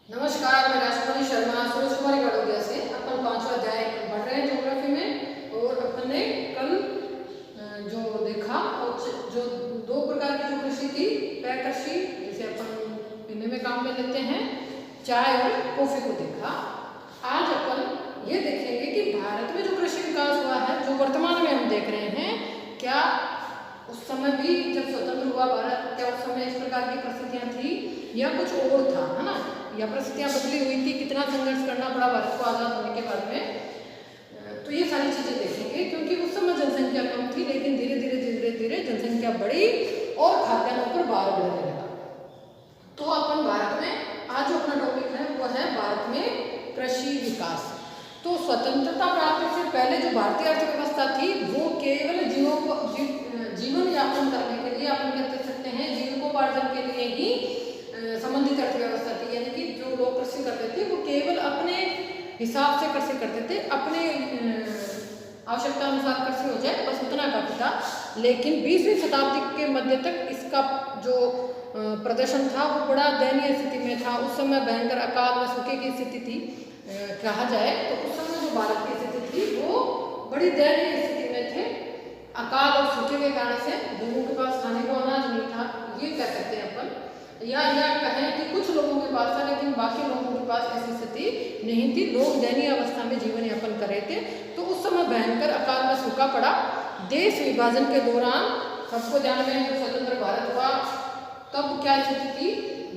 नमस्कार, मैं राजकुमारी शर्मा सूरज कुमारी गड़ोदिया से अपन 5वां अध्याय पढ़ रहे हैं ज्योग्राफी में। और अपन ने कल जो देखा और जो दो प्रकार की जो कृषि थी, पेय कृषि जिसे अपन पीने में काम में लेते हैं, चाय और कॉफी को देखा। आज अपन ये देखेंगे कि भारत में जो कृषि विकास हुआ है, जो वर्तमान में हम देख रहे हैं, क्या उस समय भी जब स्वतंत्र हुआ भारत, क्या उस समय इस प्रकार की परिस्थितियां थी या कुछ और था, है ना, या परिस्थितियां बदली हुई थी, कितना संघर्ष करना पड़ा भारत को आज़ाद होने के बाद में। तो ये सारी चीजें देखेंगे, क्योंकि उस समय जनसंख्या कम थी, लेकिन धीरे धीरे जनसंख्या बढ़ी और खाद्यान्नों पर भार बढ़ने लगा। तो अपन भारत में आज जो अपना टॉपिक है वो है भारत में कृषि विकास। तो स्वतंत्रता प्राप्ति से पहले जो भारतीय अर्थव्यवस्था थी वो केवल जीवन यापन करने के लिए, अपन कह सकते हैं जीविकोपार्जन के लिए ही संबंधित अर्थव्यवस्था थी। यानी कि जो लोग कृषि करते थे वो केवल अपने हिसाब से कृषि करते थे, अपने आवश्यकता अनुसार कृषि हो जाए बस उतना काफी था। लेकिन 20वीं शताब्दी के मध्य तक इसका जो प्रदर्शन था वो बड़ा दयनीय स्थिति में था। उस समय भयंकर अकाल व सूखे की स्थिति थी, कहा जाए तो उस समय जो भारत की स्थिति थी वो बड़ी दयनीय स्थिति में थे। अकाल और सूखे के कारण से लोगों के पास खाने को अनाज नहीं था, ये कह सकते हैं अपन, या कहें कि कुछ लोगों के पास था लेकिन बाकी लोगों के पास ऐसी स्थिति नहीं थी। लोग दयनीय अवस्था में जीवन यापन कर रहे थे। तो उस समय भयंकर अकाल व सूखा पड़ा। देश विभाजन के दौरान सबको ध्यान में जब स्वतंत्र भारत हुआ तब क्या स्थिति थी,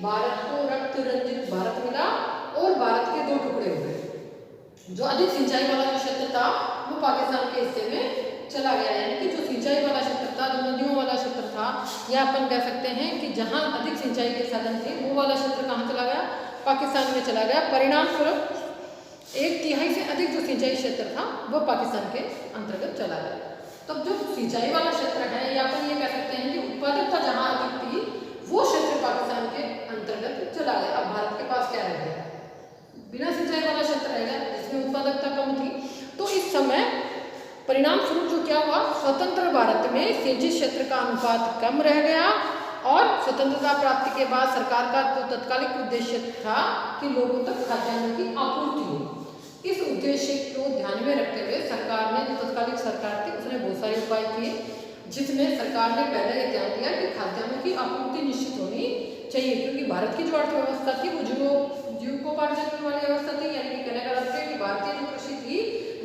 भारत को रक्त रंजित भारत मिला और भारत के दो टुकड़े हो गए। जो अधिक सिंचाई वाला जो क्षेत्र था वो पाकिस्तान के हिस्से में चला गया। यानी कि जो सिंचाई वाला क्षेत्र था, जो नदियों वाला क्षेत्र था, या अपन कह सकते हैं कि जहां अधिक सिंचाई के साधन थे वो वाला क्षेत्र कहाँ चला गया, पाकिस्तान में चला गया। परिणाम स्वरूप 1/3 से अधिक जो सिंचाई क्षेत्र था वो पाकिस्तान के अंतर्गत चला गया। तब जो सिंचाई वाला क्षेत्र है, या अपन ये कह सकते हैं कि उत्पादकता जहां अधिक थी वो क्षेत्र पाकिस्तान के अंतर्गत चला गया। अब भारत के पास क्या रह गया, बिना सिंचाई वाला क्षेत्र रह गया जिसमें उत्पादकता कम थी। तो इस समय परिणाम स्वरूप जो क्या हुआ, स्वतंत्र भारत में सिंचित क्षेत्र का अनुपात कम रह गया। और स्वतंत्रता प्राप्ति के बाद सरकार का जो तत्कालिक उद्देश्य था कि लोगों तक खाद्यान्न की आपूर्ति हो, इस उद्देश्य को ध्यान में रखते हुए सरकार ने, जो तत्कालिक सरकार थी, उसने बहुत सारे उपाय किए, जिसमें सरकार ने पहले ये ध्यान दिया कि खाद्यान्न की आपूर्ति निश्चित होनी चाहिए, क्योंकि भारत की जो अर्थव्यवस्था थी वो जीविकोपार्जन वाली व्यवस्था थी। यानी कि कहने का अर्थ है कि भारतीय जो कृषि थी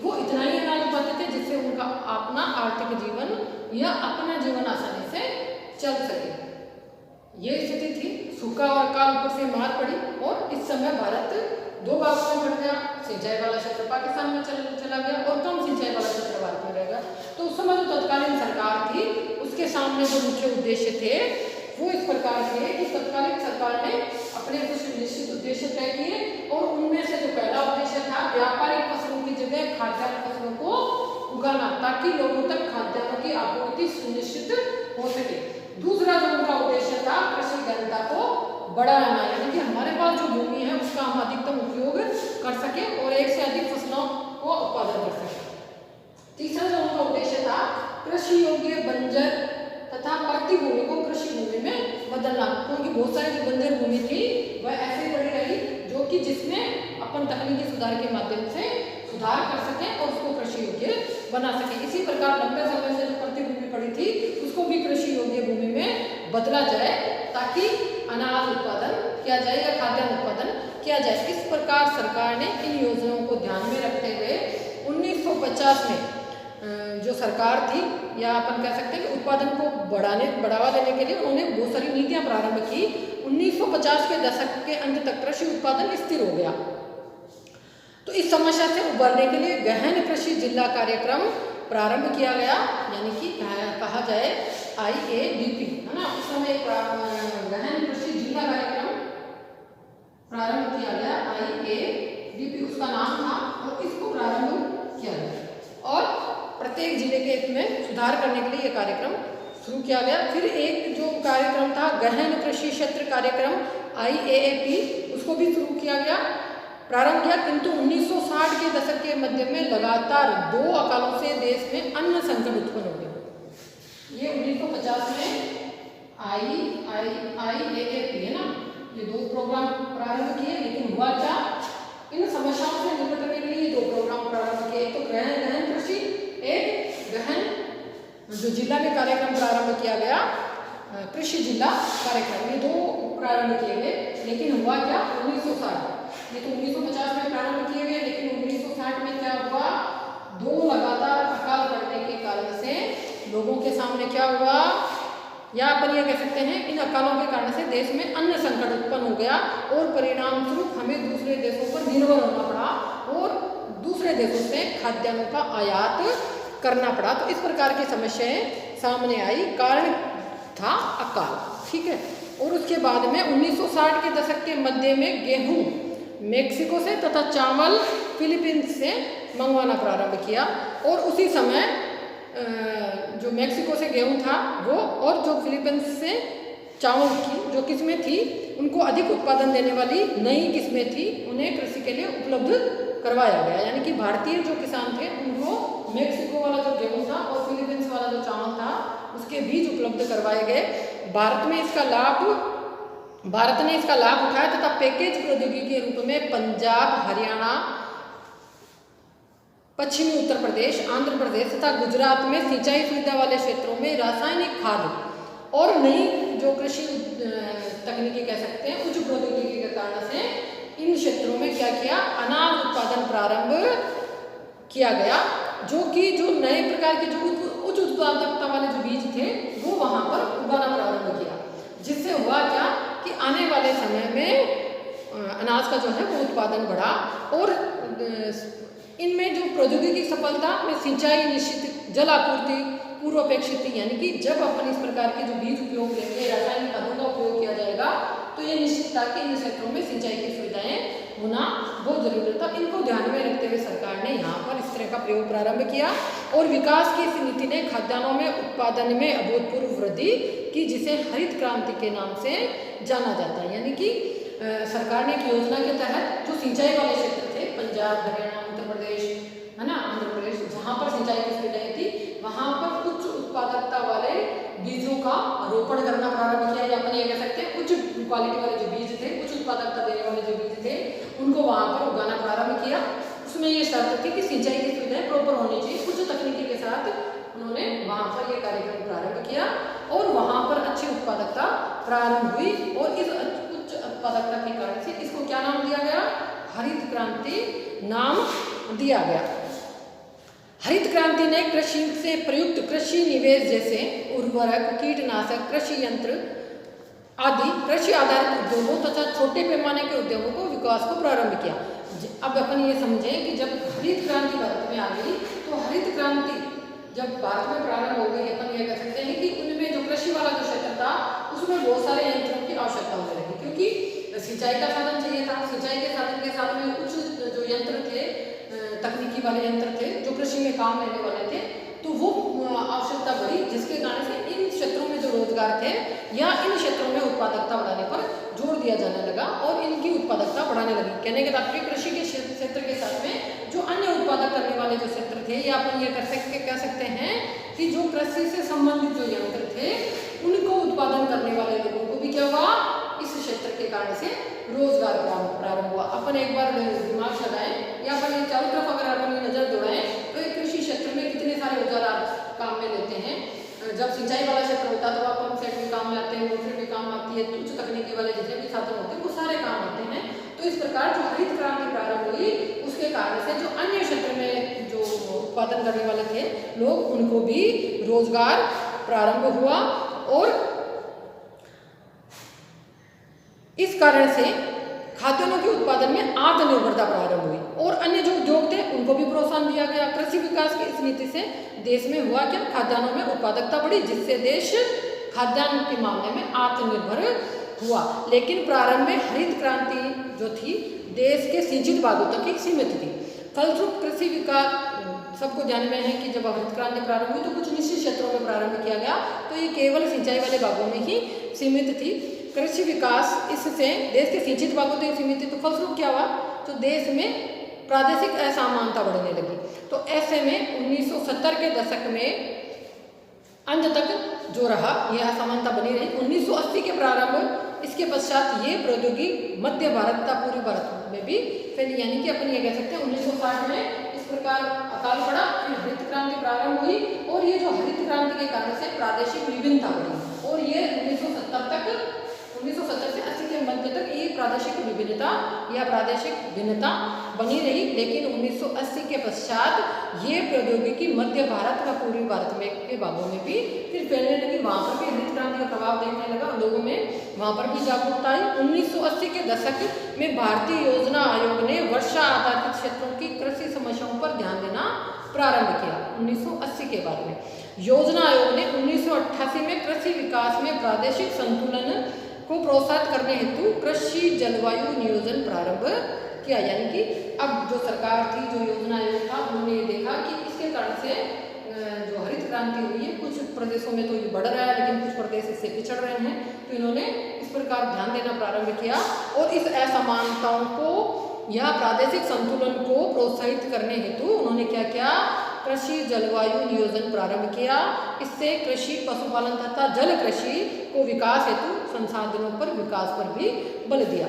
वो इतना ही अनाज उगाते थे जिससे उनका अपना आर्थिक जीवन या अपना जीवन आसानी से चल सके। ये स्थिति थी। सूखा और अकाल ऊपर से मार पड़ी और इस समय भारत दो भागों में बढ़ गया। सिंचाई वाला क्षेत्र पाकिस्तान में चला गया और कम सिंचाई वाला क्षेत्र भारत में रह गया। तो उस समय जो तत्कालीन सरकार थी उसके सामने जो मुख्य उद्देश्य थे वो इस प्रकार थे कि तत्कालीन सरकार ने अपने कुछ निश्चित उद्देश्य तय किए और उनमें से जो पहला उद्देश्य था व्यापारिक फसलों की जगह खाद्यान्न फसलों को उगाना, ताकि लोगों तक खाद्यान्न की आपूर्ति सुनिश्चित हो सके। दूसरा जो उनका उद्देश्य था कृषि गहनता को बढ़ाना, यानी कि हमारे पास जो भूमि है उसका हम अधिकतम उपयोग कर सके और एक से अधिक फसलों को उत्पादन कर सके। तीसरा जो उनका उद्देश्य था कृषि योग्य बंजर तथा पड़ती भूमि को कृषि भूमि में बदलना, क्योंकि बहुत सारी जो बंजर भूमि थी वह ऐसे पड़ी रही जो कि जिसमें अपन तकनीकी सुधार के माध्यम से सुधार कर सके और उसको कृषि योग्य बना सके। इसी प्रकार लंबे समय से जो पड़ती भूमि पड़ी थी उसको भी कृषि योग्य भूमि में बदला जाए ताकि अनाज उत्पादन किया जाए या खाद्यान्न उत्पादन किया जाए। इस प्रकार सरकार ने इन योजनाओं को ध्यान में रखते हुए 1950 में जो सरकार थी, या अपन कह सकते हैं कि उत्पादन को बढ़ावा देने के लिए उन्होंने बहुत सारी नीतियां प्रारंभ की। 1950 के दशक के अंत तक कृषि उत्पादन स्थिर हो गया। तो इस समस्या से उबरने के लिए गहन कृषि जिला कार्यक्रम प्रारंभ किया गया, यानी कि कहा जाए IADP, है ना। उस समय एक गहन कृषि जिला कार्यक्रम प्रारंभ किया गया, IADP उसका नाम था, और इसको प्रारंभ किया गया और प्रत्येक जिले के इसमें सुधार करने के लिए यह कार्यक्रम शुरू किया गया। फिर एक जो कार्यक्रम था गहन कृषि क्षेत्र कार्यक्रम IAAP, उसको भी शुरू किया गया, प्रारंभ किया। किंतु 1960 के दशक के मध्य में लगातार 2 अकालों से देश में अन्न संकट उत्पन्न हो गया। ये 1950 में IAAP है ना, ये 2 प्रोग्राम प्रारंभ किए, लेकिन हुआ क्या, इन समस्याओं से निपटने के लिए 2 प्रोग्राम प्रारंभ किए। एक तो गहन कृषि, एक गहन जो जिला में कार्यक्रम प्रारंभ किया गया, कृषि जिला कार्यक्रम, ये 2 प्रारंभ किए गए। लेकिन हुआ क्या, 1960, ये तो 1950 में प्रारंभ किए गए, लेकिन 1960 में क्या हुआ, 2 लगातार अकाल पड़ने के कारण से लोगों के सामने क्या हुआ, या अपन ये कह सकते हैं इन अकालों के कारण से देश में अन्न संकट उत्पन्न हो गया और परिणाम स्वरूप हमें दूसरे देशों पर निर्भर होना पड़ा और दूसरे देशों से खाद्यान्नों का आयात करना पड़ा। तो इस प्रकार की समस्याएं सामने आई, कारण था अकाल, ठीक है। और उसके बाद में 1960 के दशक के मध्य में गेहूं मेक्सिको से तथा चावल फिलीपींस से मंगवाना प्रारंभ किया। और उसी समय जो मेक्सिको से गेहूं था वो, और जो फिलीपींस से चावल की जो किस्में थी, उनको अधिक उत्पादन देने वाली नई किस्में थी, उन्हें कृषि के लिए उपलब्ध करवाया गया। यानी कि भारतीय जो किसान थे उनको मेक्सिको वाला जो गेहूं था और फिलीपींस वाला जो चावल था उसके बीज उपलब्ध करवाए गए। भारत ने इसका लाभ उठाया तथा पैकेज प्रौद्योगिकी के रूप में पंजाब, हरियाणा, पश्चिमी उत्तर प्रदेश, आंध्र प्रदेश तथा गुजरात में सिंचाई सुविधा वाले क्षेत्रों में रासायनिक खाद और नई जो कृषि तकनीकी कह सकते हैं उच्च प्रौद्योगिकी के कारण से इन क्षेत्रों में क्या किया, अनाज उत्पादन प्रारंभ किया गया। जो कि जो नए प्रकार के जो उच्च उत्पादकता वाले जो बीज थे वो वहां पर उगाना प्रारंभ किया, जिससे हुआ क्या कि आने वाले समय में अनाज का जो है वो उत्पादन बढ़ा। और इनमें जो प्रौद्योगिकी सफलता में सिंचाई निश्चित, जल आपूर्ति पूर्व अपेक्षित थी। यानी कि जब अपन इस प्रकार के जो बीज उपयोग लेंगे, रासायनिक खादों का उपयोग किया जाएगा, तो ये निश्चित था कि इन क्षेत्रों में सिंचाई की सुविधाएं होना बहुत जरूरी था। इनको ध्यान में रखते हुए सरकार ने यहाँ पर इस तरह का प्रयोग प्रारंभ किया और विकास की इस नीति ने खाद्यान्नों में उत्पादन में अभूतपूर्व वृद्धि की, जिसे हरित क्रांति के नाम से जाना जाता है। यानी कि सरकार ने एक योजना के तहत जो सिंचाई वाले क्षेत्र थे, पंजाब, हरियाणा, उत्तर प्रदेश, है ना, आंध्र प्रदेश, जहाँ पर सिंचाई की सुविधाएं थी वहाँ पर उच्च उत्पादकता वाले बीजों का रोपण करना प्रारंभ किया। या अपन ये कह सकते हैं उच्च क्वालिटी वाले जो बीज थे, उच्च उत्पादकता देने वाले जो बीज थे, उनको वहाँ पर उगाना प्रारंभ किया। उसमें ये शर्त थी कि सिंचाई की सुविधाएं प्रॉपर होनी चाहिए। उच्च तकनीकी के साथ उन्होंने वहाँ पर ये कार्यक्रम प्रारंभ किया और वहाँ पर अच्छी उत्पादकता प्रारंभ हुई। और इस उच्च उत्पादकता के कारण से इसको क्या नाम दिया गया, हरित क्रांति नाम दिया गया। हरित क्रांति ने कृषि से प्रयुक्त कृषि निवेश जैसे उर्वरक, कीटनाशक, कृषि यंत्र आदि कृषि आधारित उद्योगों तथा छोटे पैमाने के उद्योगों को विकास को प्रारंभ किया। अब अपन ये समझें कि जब हरित क्रांति भारत में आ गई, तो हरित क्रांति जब भारत में प्रारंभ हो गई, अपन ये कह सकते हैं कि उनमें जो कृषि वाला जो क्षेत्र था उसमें बहुत सारे यंत्रों की आवश्यकता होने लगी, क्योंकि सिंचाई का साधन चाहिए था। सिंचाई के साधन के साथ में कुछ जो यंत्र थे, तकनीकी वाले यंत्र थे जो कृषि में काम लेने वाले थे, तो वो आवश्यकता बढ़ी, जिसके कारण से इन क्षेत्रों में जो रोजगार थे या इन क्षेत्रों में उत्पादकता बढ़ाने पर जोर दिया जाने लगा और इनकी उत्पादकता बढ़ाने लगी। कहने के तात्पर्य कृषि के क्षेत्र के साथ में जो अन्य उत्पादक करने वाले जो क्षेत्र थे, या अपन ये कह सकते हैं कि जो कृषि से संबंधित जो यंत्र थे उनको उत्पादन करने वाले लोगों को भी क्या हुआ, इस क्षेत्र के कारण से रोजगार प्रारंभ हुआ। अपन एक बार दिमाग लगाएं या अपन चारों तरफ अगर अपन नजर दौड़ाएं तो एक कृषि क्षेत्र में कितने सारे औजार आप काम में लेते हैं। जब सिंचाई वाला क्षेत्र होता है तो आप पंप सेट भी काम में आते हैं, मोटर भी काम आती है, उच्च तकनीकी वाले जितने भी साधन होते हैं वो सारे काम आते हैं। तो इस प्रकार जो हरित क्रांति प्रारंभ हुई उसके कारण से जो अन्य क्षेत्र में जो उत्पादन करने वाले थे लोग, उनको भी रोजगार प्रारंभ हुआ और इस कारण से खाद्यान्नों के उत्पादन में आत्मनिर्भरता प्रारंभ हुई और अन्य जो उद्योग थे उनको भी प्रोत्साहन दिया गया। कृषि विकास की इस नीति से देश में हुआ क्या, खाद्यान्नों में उत्पादकता बढ़ी, जिससे देश खाद्यान्न के मामले में आत्मनिर्भर हुआ। लेकिन प्रारंभ में हरित क्रांति जो थी देश के सिंचित भागों तक ही सीमित थी। फलस्वरूप कृषि विकास सबको ध्यान में है कि जब हरित क्रांति प्रारंभ हुई तो कुछ निश्चित क्षेत्रों में प्रारंभ किया गया, तो ये केवल सिंचाई वाले भागों में ही सीमित थी। कृषि विकास इससे देश के सिंचित भागों तक सीमित थी, तो फलस्वरूप क्या हुआ, तो देश में प्रादेशिक असमानता बढ़ने लगी। तो ऐसे में 1970 के दशक में अंत तक जो रहा यह असमानता बनी रही। 1980 के प्रारंभ इसके पश्चात ये प्रौद्योगिकी मध्य भारत तथा पूर्वी भारत में भी फैली, यानी कि अपन ये कह सकते हैं 1960 में इस प्रकार अकाल पड़ा, फिर हरित क्रांति प्रारंभ हुई और ये जो हरित क्रांति के कारण से प्रादेशिक विभिन्नता बढ़ी और ये 1970 से 80 के मध्य तक ये प्रादेशिक विभिन्नता या प्रादेशिक भिन्नता बनी रही। लेकिन 1980 के पश्चात ये प्रौद्योगिकी मध्य भारत व पूर्वी भारत में के भागों में भी फिर फैलने लगी। वहाँ पर भी हरित क्रांति का प्रभाव देखने लगा लोगों में, वहाँ पर भी जागरूकता आई। 1980 के दशक में भारतीय योजना आयोग ने वर्षा आधारित क्षेत्रों की कृषि समस्याओं पर ध्यान देना प्रारंभ किया। 1980 के बाद में योजना आयोग ने 1988 में कृषि विकास में प्रादेशिक संतुलन को प्रोत्साहित करने हेतु कृषि जलवायु नियोजन प्रारंभ किया। यानी कि अब जो सरकार थी, जो योजना आयोग था, उन्होंने ये देखा कि इसके कारण से जो हरित क्रांति हुई है, कुछ प्रदेशों में तो ये बढ़ रहा है लेकिन कुछ प्रदेश इससे पिछड़ रहे हैं, तो इन्होंने इस प्रकार ध्यान देना प्रारंभ किया और इस असमानताओं को या प्रादेशिक संतुलन को प्रोत्साहित करने हेतु उन्होंने क्या किया, कृषि जलवायु नियोजन प्रारंभ किया। इससे कृषि, पशुपालन तथा जल कृषि को विकास हेतु संसाधनों पर विकास पर भी बल दिया।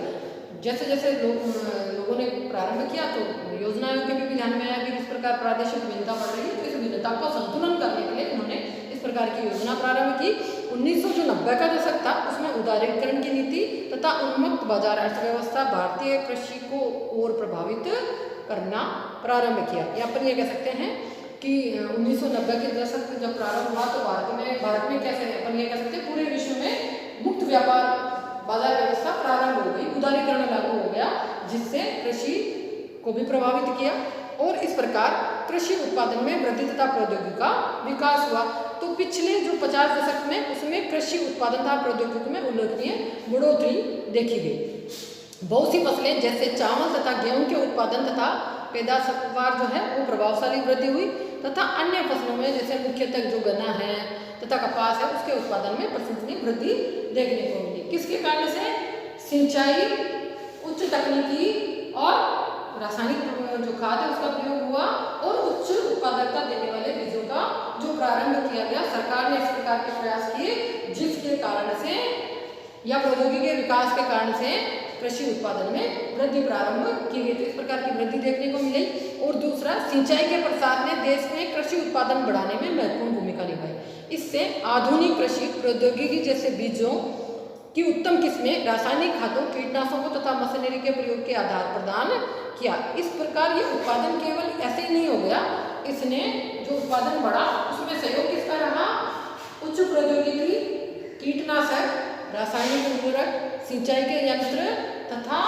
जैसे जैसे लोगों ने प्रारंभ किया तो योजना आयोग के भी ध्यान में आया कि इस प्रकार प्रादेशिक विभिन्नता बढ़ रही है, तो इस विभिन्नता को संतुलन करने के लिए उन्होंने इस प्रकार की योजना प्रारंभ की। 1990 का दशक था, उसमें उदारीकरण की नीति तथा उन्मुक्त बाजार अर्थव्यवस्था भारतीय कृषि को और प्रभावित करना प्रारंभ किया। या अपन ये कह सकते हैं कि 1990 के दशक जब प्रारंभ हुआ तो भारत में कैसे अपन ये कह सकते हैं पूरे विश्व में मुक्त व्यापार बाजार व्यवस्था प्रारंभ हो गई, उदारीकरण लागू हो गया, जिससे कृषि को भी प्रभावित किया और इस प्रकार कृषि उत्पादन में वृद्धि तथा प्रौद्योगिकी का विकास हुआ। तो पिछले जो 50 दशक में उसमें कृषि उत्पादन तथा प्रौद्योगिकी में उल्लेखनीय बढ़ोतरी देखी गई। बहुत सी फसलें जैसे चावल तथा गेहूं के उत्पादन तथा पैदावार जो है वो प्रभावशाली वृद्धि हुई तथा अन्य फसलों में जैसे मुख्यतः जो गन्ना है तथा कपास है उसके उत्पादन में प्रशंसनीय वृद्धि देखने को मिली। किसके कारण से? सिंचाई, उच्च तकनीकी और रासायनिक जो खाद है उसका प्रयोग हुआ और उच्च उत्पादकता देने वाले बीजों का जो प्रारंभ किया गया। सरकार ने इस प्रकार के प्रयास किए जिसके कारण से या प्रौद्योगिकी के विकास के कारण से कृषि उत्पादन में वृद्धि प्रारंभ की गई। तो इस प्रकार की वृद्धि देखने को मिली। और दूसरा, सिंचाई के प्रसार ने देश में कृषि उत्पादन बढ़ाने में महत्वपूर्ण भूमिका निभाई। इससे आधुनिक कृषि प्रौद्योगिकी जैसे बीजों की उत्तम किस्में, रासायनिक खादों, कीटनाशकों तथा मशीनरी के प्रयोग के आधार प्रदान किया। इस प्रकार ये उत्पादन केवल ऐसे ही नहीं हो गया, इसने जो उत्पादन बढ़ा उसमें सहयोग किसका रहा? उच्च प्रौद्योगिकी, कीटनाशक, रासायनिक उर्वरक, सिंचाई के यंत्र तथा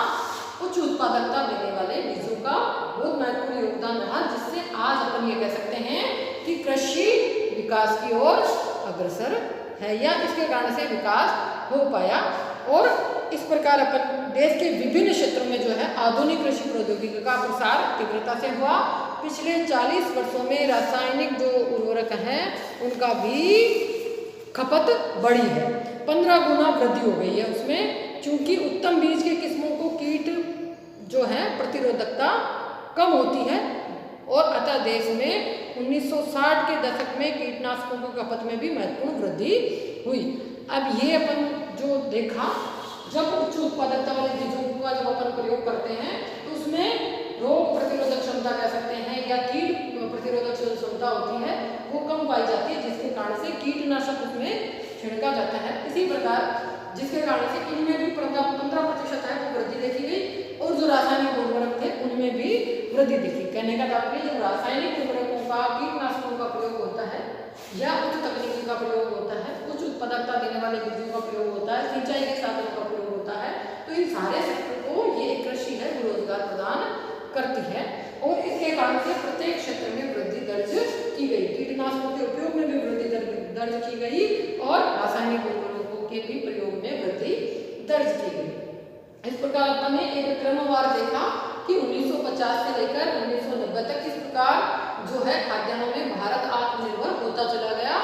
उच्च उत्पादकता देने वाले बीजों का बहुत महत्वपूर्ण योगदान रहा, जिससे आज अपन ये कह सकते हैं कि कृषि विकास की ओर अग्रसर है या इसके कारण से विकास हो पाया। और इस प्रकार अपन देश के विभिन्न क्षेत्रों में जो है आधुनिक कृषि प्रौद्योगिकी का प्रसार तीव्रता से हुआ। पिछले 40 वर्षों में रासायनिक जो उर्वरक हैं उनका भी खपत बढ़ी है, 15 गुना वृद्धि हो गई है उसमें, क्योंकि उत्तम बीज के किस्मों को कीट जो है प्रतिरोधकता कम होती है और अतः देश में 1960 के दशक में कीटनाशकों की खपत में भी महत्वपूर्ण वृद्धि हुई। अब ये अपन जो देखा, जब उच्च उत्पादकता वाले बीजों का जब अपन प्रयोग करते हैं तो उसमें रोग प्रतिरोधक क्षमता कह सकते हैं या कीट प्रतिरोधक क्षमता होती है वो कम पाई जाती है, जिसके कारण से कीटनाशक उसमें छिड़का जाता है। इसी प्रकार जिसके कारण से इनमें भी 15% है वो वृद्धि देखी गई और जो रासायनिक उर्वरक थे उनमें भी वृद्धि देखी। कहने का तात्पर्य जब रासायनिक उर्वरकों का, कीटनाशकों का प्रयोग होता है या उच्च तकनीकी का प्रयोग होता है, उच्च उत्पादकता देने वाले बीजों का प्रयोग होता है, सिंचाई के साधनों का प्रयोग होता है, तो इन सारे सेक्टर को ये कृषि है रोजगार प्रदान करती है और इसके कारण से प्रत्येक क्षेत्र में वृद्धि दर्ज की गई। कीटनाशकों के उपयोग में भी वृद्धि दर्ज की गई और रासायनिक उर्वरकों के भी प्रयोग में वृद्धि दर्ज की गई। इस प्रकार हमने एक क्रमवार देखा कि 1950 से लेकर 1990 तक किस प्रकार जो है खाद्यान्नों में भारत आत्मनिर्भर होता चला गया।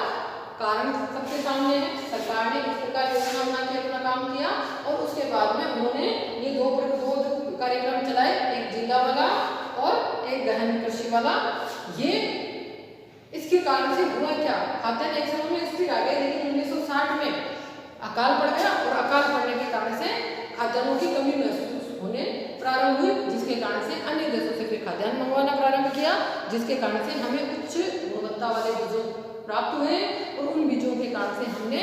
कारण सबके सामने है, सरकार ने इस प्रकार योजना बना के अपना काम किया और उसके बाद में उन्होंने ये दो कार्यक्रम चलाए, एक जिला वाला और एक गहन कृषि वाला। ये इसके कारण से हुआ क्या, खाद्यान्न एक समय में स्थिर आ गए, लेकिन 1960 में अकाल पड़ गया और अकाल पड़ने के कारण से खाद्यान्नों की कमी महसूस होने प्रारंभ हुई, जिसके कारण से अन्य देशों से फिर खाद्यान्न मंगवाना प्रारंभ किया, जिसके कारण से हमें उच्च गुणवत्ता वाले बीजों प्राप्त हुए और उन बीजों के कारण से हमने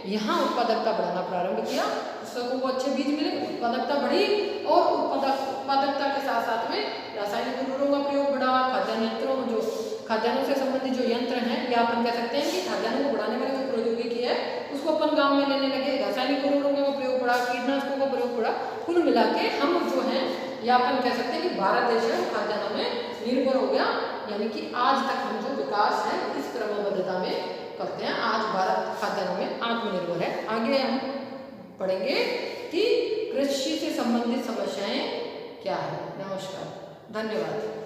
यहाँ उत्पादकता बढ़ाना प्रारंभ किया। कृषकों को अच्छे बीज मिले, उत्पादकता बढ़ी और उत्पादकता के साथ साथ में रासायनिक उर्वरकों का प्रयोग बढ़ा। खाद्यान्नों से संबंधित जो यंत्र हैं या अपन कह सकते हैं कि खाद्यान्नों को बढ़ाने वाली जो प्रौद्योगिकी है उसको अपन गाँव में लेने लगे। रासायनिक उर्वरकों का प्रयोग बढ़ा, कीटनाशकों का प्रयोग बढ़ा। कुल मिला के हम जो है या अपन कह सकते हैं कि भारत देश है खाद्यान्नों में निर्भर हो गया, यानी कि आज तक हम जो विकास है इस क्रमबद्धता में करते हैं। आज भारत खाद्यान्नों में आत्मनिर्भर है। आगे हम पढ़ेंगे कि कृषि से संबंधित समस्याएं क्या है। नमस्कार, धन्यवाद।